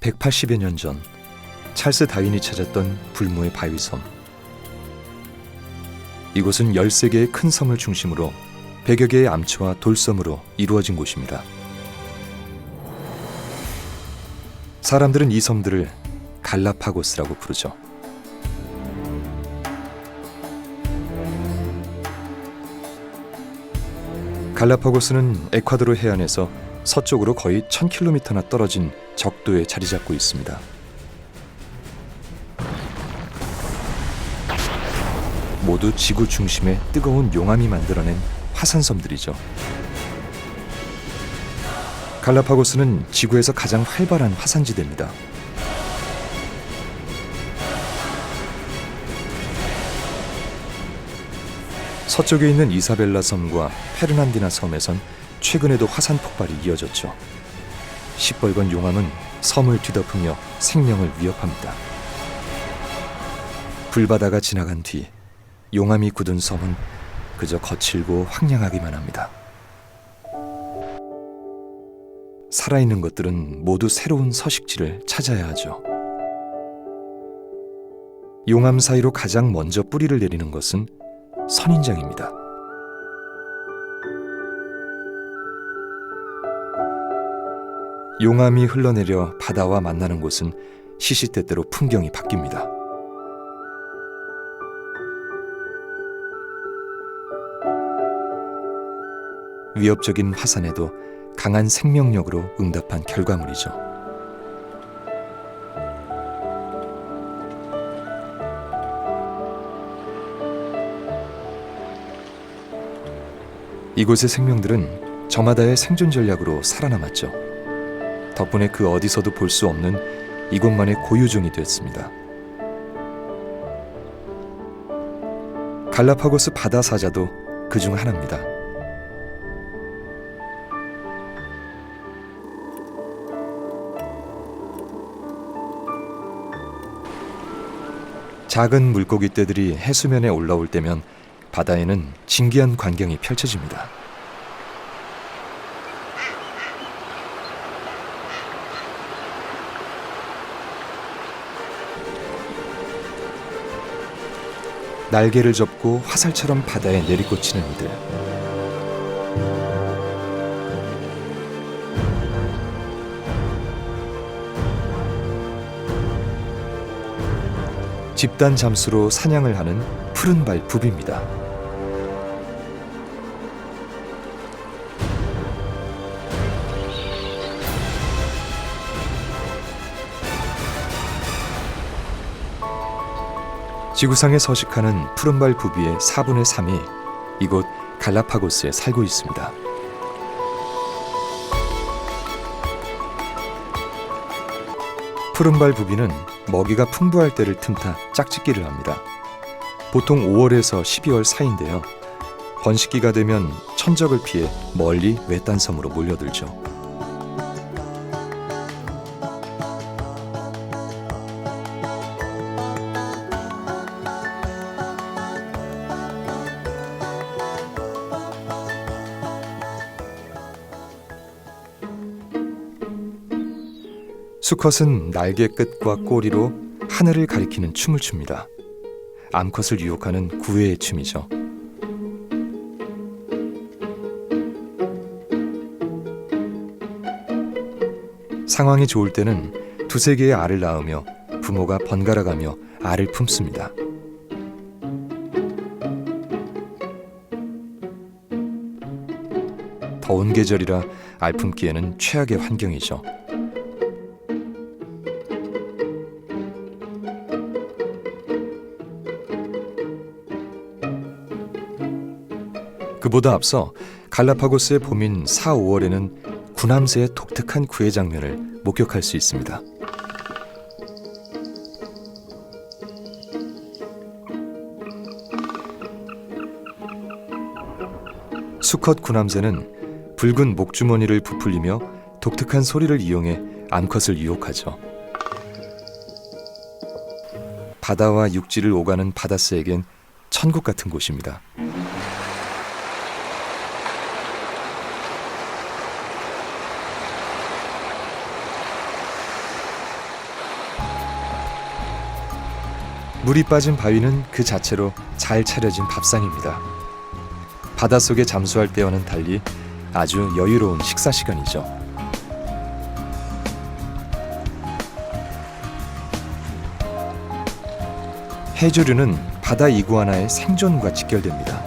180여 년 전 찰스 다윈이 찾았던 불모의 바위섬. 이곳은 13개의 큰 섬을 중심으로 100여 개의 암초와 돌섬으로 이루어진 곳입니다. 사람들은 이 섬들을 갈라파고스라고 부르죠. 갈라파고스는 에콰도르 해안에서 서쪽으로 거의 1000km나 떨어진 적도에 자리 잡고 있습니다. 모두 지구 중심에 뜨거운 용암이 만들어낸 화산섬들이죠. 갈라파고스는 지구에서 가장 활발한 화산지대입니다. 서쪽에 있는 이사벨라 섬과 페르난디나 섬에선 최근에도 화산 폭발이 이어졌죠. 시뻘건 용암은 섬을 뒤덮으며 생명을 위협합니다. 불바다가 지나간 뒤 용암이 굳은 섬은 그저 거칠고 황량하기만 합니다. 살아있는 것들은 모두 새로운 서식지를 찾아야 하죠. 용암 사이로 가장 먼저 뿌리를 내리는 것은 선인장입니다. 용암이 흘러내려 바다와 만나는 곳은 시시때때로 풍경이 바뀝니다. 위협적인 화산에도 강한 생명력으로 응답한 결과물이죠. 이곳의 생명들은 저마다의 생존 전략으로 살아남았죠. 덕분에 그 어디서도 볼 수 없는 이곳만의 고유종이 됐습니다. 갈라파고스 바다 사자도 그중 하나입니다. 작은 물고기 떼들이 해수면에 올라올 때면 바다에는 신기한 광경이 펼쳐집니다. 날개를 접고 화살처럼 바다에 내리꽂히는 이들. 집단 잠수로 사냥을 하는 푸른발 부비입니다. 지구상에 서식하는 푸른발 부비의 4분의 3이 이곳 갈라파고스에 살고 있습니다. 푸른발 부비는 먹이가 풍부할 때를 틈타 짝짓기를 합니다. 보통 5월에서 12월 사이인데요. 번식기가 되면 천적을 피해 멀리 외딴 섬으로 몰려들죠. 수컷은 날개 끝과 꼬리로 하늘을 가리키는 춤을 춥니다. 암컷을 유혹하는 구애의 춤이죠. 상황이 좋을 때는 두세 개의 알을 낳으며 부모가 번갈아가며 알을 품습니다. 더운 계절이라 알 품기에는 최악의 환경이죠. 그보다 앞서 갈라파고스의 봄인 4, 5월에는 구남새의 독특한 구애 장면을 목격할 수 있습니다. 수컷 구남새는 붉은 목주머니를 부풀리며 독특한 소리를 이용해 암컷을 유혹하죠. 바다와 육지를 오가는 바다새에겐 천국 같은 곳입니다. 물이 빠진 바위는 그 자체로 잘 차려진 밥상입니다. 바닷속에 잠수할 때와는 달리 아주 여유로운 식사 시간이죠. 해조류는 바다 이구아나의 생존과 직결됩니다.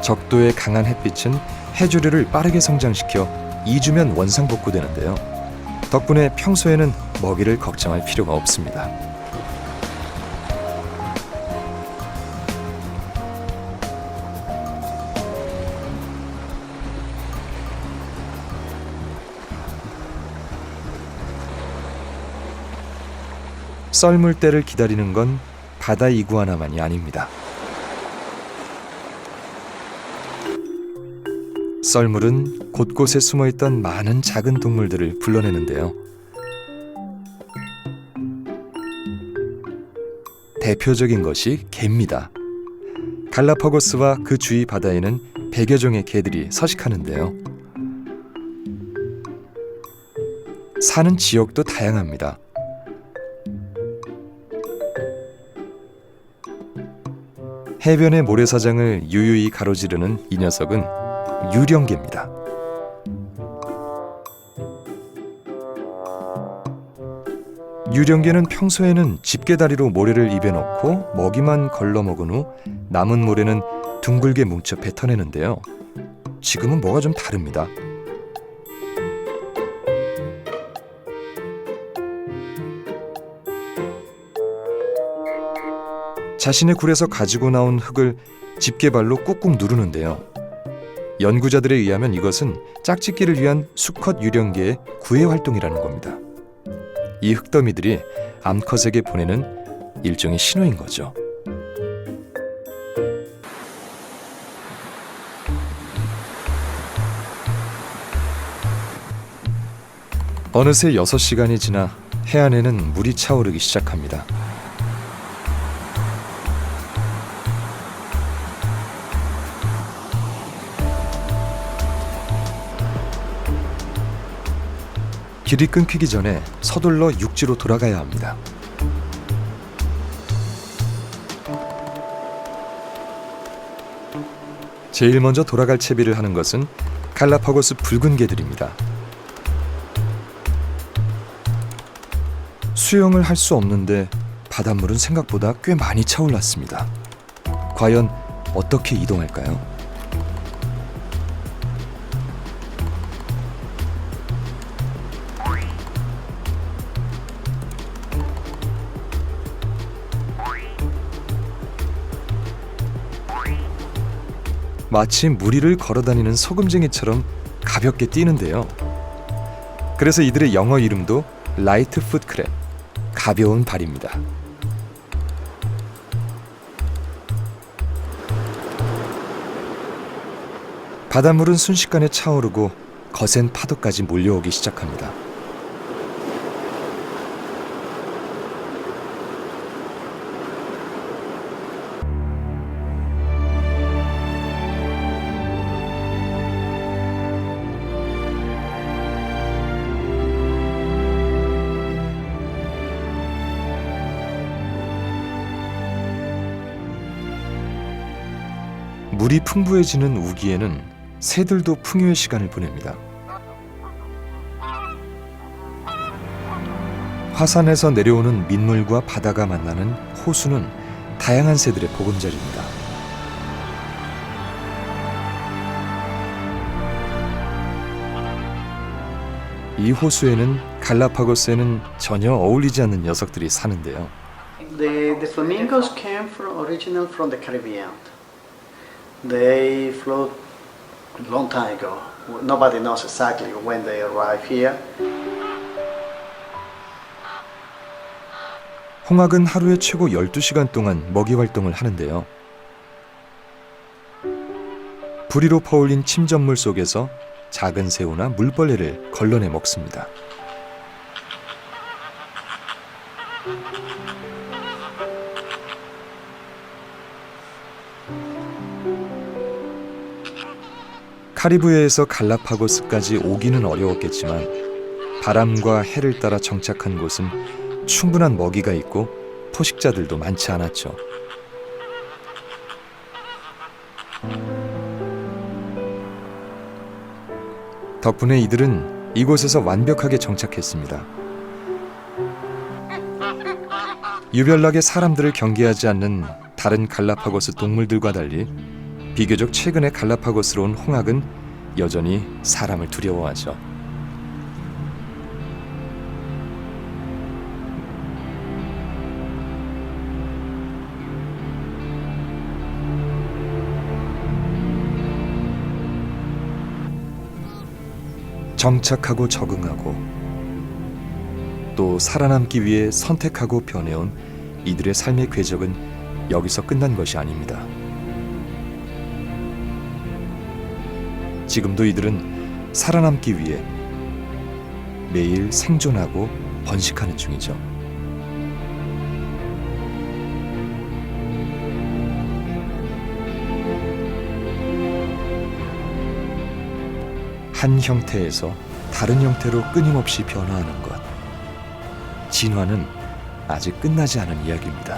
적도의 강한 햇빛은 해조류를 빠르게 성장시켜 2주면 원상복구되는데요. 덕분에 평소에는 먹이를 걱정할 필요가 없습니다. 썰물 때를 기다리는 건 바다 이구아나만이 아닙니다. 썰물은 곳곳에 숨어있던 많은 작은 동물들을 불러내는데요. 대표적인 것이 개입니다. 갈라파고스와 그 주위 바다에는 100여 종의 개들이 서식하는데요. 사는 지역도 다양합니다. 해변의 모래사장을 유유히 가로지르는 이 녀석은 유령개입니다. 유령개는 평소에는 집게다리로 모래를 입에 넣고 먹이만 걸러 먹은 후 남은 모래는 둥글게 뭉쳐 뱉어내는데요. 지금은 뭐가 좀 다릅니다. 자신의 굴에서 가지고 나온 흙을 집게발로 꾹꾹 누르는데요. 연구자들에 의하면 이것은 짝짓기를 위한 수컷 유령개의 구애 활동이라는 겁니다. 이 흙더미들이 암컷에게 보내는 일종의 신호인 거죠. 어느새 6시간이 지나 해안에는 물이 차오르기 시작합니다. 길이 끊기기 전에 서둘러 육지로 돌아가야 합니다. 제일 먼저 돌아갈 채비를 하는 것은 갈라파고스 붉은 개들입니다. 수영을 할 수 없는데 바닷물은 생각보다 꽤 많이 차올랐습니다. 과연 어떻게 이동할까요? 마치 무리를 걸어다니는 소금쟁이처럼 가볍게 뛰는데요. 그래서 이들의 영어 이름도 라이트 풋 크랩, 가벼운 발입니다. 바닷물은 순식간에 차오르고 거센 파도까지 몰려오기 시작합니다. 물이 풍부해지는 우기에는 새들도 풍요의 시간을 보냅니다. 화산에서 내려오는 민물과 바다가 만나는 호수는 다양한 새들의 보금자리입니다. 이 호수에는 갈라파고스에는 전혀 어울리지 않는 녀석들이 사는데요. The flamingos came originally from the Caribbean. They float a long time ago. Nobody knows exactly when they arrived here. 홍학은 하루에 최고 12시간 동안 먹이 활동을 하는데요. 부리로 퍼올린 침전물 속에서 작은 새우나 물벌레를 걸러내 먹습니다. 카리브해에서 갈라파고스까지 오기는 어려웠겠지만 바람과 해를 따라 정착한 곳은 충분한 먹이가 있고 포식자들도 많지 않았죠. 덕분에 이들은 이곳에서 완벽하게 정착했습니다. 유별나게 사람들을 경계하지 않는 다른 갈라파고스 동물들과 달리 비교적 최근에 갈라파고스로 온 홍학은 여전히 사람을 두려워하죠. 정착하고 적응하고 또 살아남기 위해 선택하고 변해온 이들의 삶의 궤적은 여기서 끝난 것이 아닙니다. 지금도 이들은 살아남기 위해 매일 생존하고 번식하는 중이죠. 한 형태에서 다른 형태로 끊임없이 변화하는 것. 진화는 아직 끝나지 않은 이야기입니다.